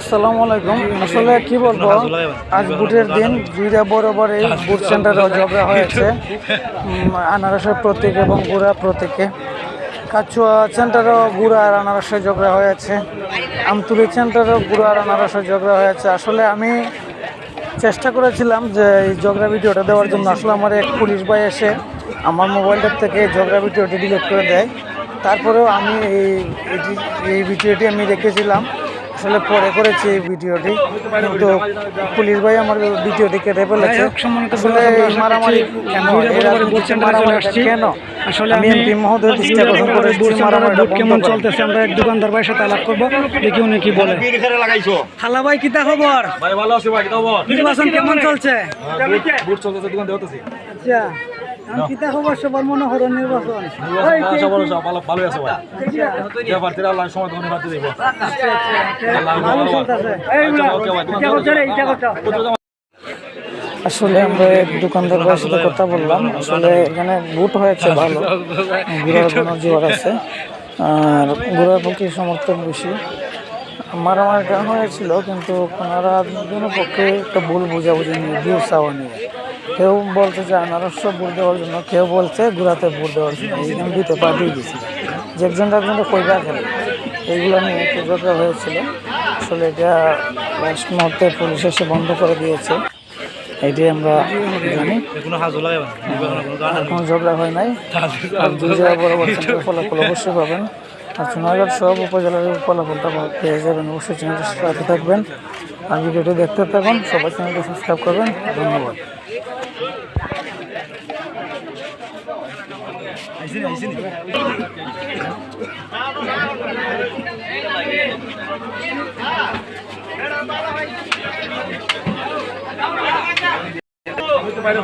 আসসালামু আলাইকুম। আসলে কি বলবো, আজ বুটের দিন দুইটা বরাবরে বুট সেন্টারে ঝগড়া হয়েছে আনারসের প্রতীক এবং গুড়া প্রতীকে। কাচুয়া সেন্টারেও গুড়া আর আনারসের ঝগড়া হয়েছে, আমতুলি সেন্টারেও গুড়া আর আনারসের ঝগড়া হয়েছে। আসলে আমি চেষ্টা করেছিলাম যে এই ঝগড়া ভিডিওটা দেওয়ার জন্য। আসলে আমার এক পুলিশ ভাই এসে আমার মোবাইলটার থেকে ঝগড়া ভিডিওটি ডিলিট করে দেয়। তারপরেও আমি এই ভিডিওটি আমি রেখেছিলাম, আসলে পরে করেছি এই ভিডিওটি, কিন্তু পুলিশ ভাই আমার ভিডিওটি কেটে ফেলেছে। আসলে মারামারি কেন, কেন আসলে আমি এমপি মহোদয় দৃষ্টি আকর্ষণ করেছি মারামারিটা কেমন চলতেছে। আমরা এক দোকানদার ভাইয়ের সাথে আলাপ করবো, দেখি উনি কি বলে। খালা ভাই কিতা খবর? ভাই ভালো আছি ভাই, খবর নির্বাচন কেমন চলছে? বুট চলতেছে, দোকান দেওয়াতেছি। আচ্ছা, কিতা খবর সবার মনে হলো নির্বাচন? ভালো আছে ভাই, ব্যাপার থেকে আল্লাহ সময় ধরে বাড়তে দেব। আসলে আমরা এক দোকানদার ভাইয়ের সাথে কথা বললাম। আসলে এখানে বুট হয়েছে ভালো, ঘোড়ার কোনো জোয়ার আছে, আর ঘোড়ার পক্ষে সমর্থন বেশি। মারামারিটা হয়েছিল, কিন্তু ওনারা দুজনের পক্ষে একটা ভুল বোঝাবুঝি নিয়ে ভিউ চাওয়া নিয়ে। কেউ বলছে যে আনারস ভোট দেওয়ার জন্য, কেউ বলছে গুড়াতে ভোট দেওয়ার জন্য। এইখানে দুইটা পার্টি গেছে, যে একজনটা কইবা খেলে, এইগুলো নিয়ে একটু ঝগড়া হয়েছিল। আসলে এটা লাস্ট মুহূর্তে পুলিশ এসে বন্ধ করে দিয়েছে, এটাই আমরা জানি। কোনো ঝগড়া হয় নাই। আর দুই জায়গায় বরাবর ফলাফল অবশ্যই পাবেন। আর সোনারগাঁও সব উপজেলার ফলাফলটা পেয়ে যাবেন। অবশ্যই চ্যানেলটা সাথে থাকবেন আর ভিডিওটি দেখতে থাকুন। সবাই চ্যানেলটা সাবস্ক্রাইব করবেন। ধন্যবাদ। বাইরে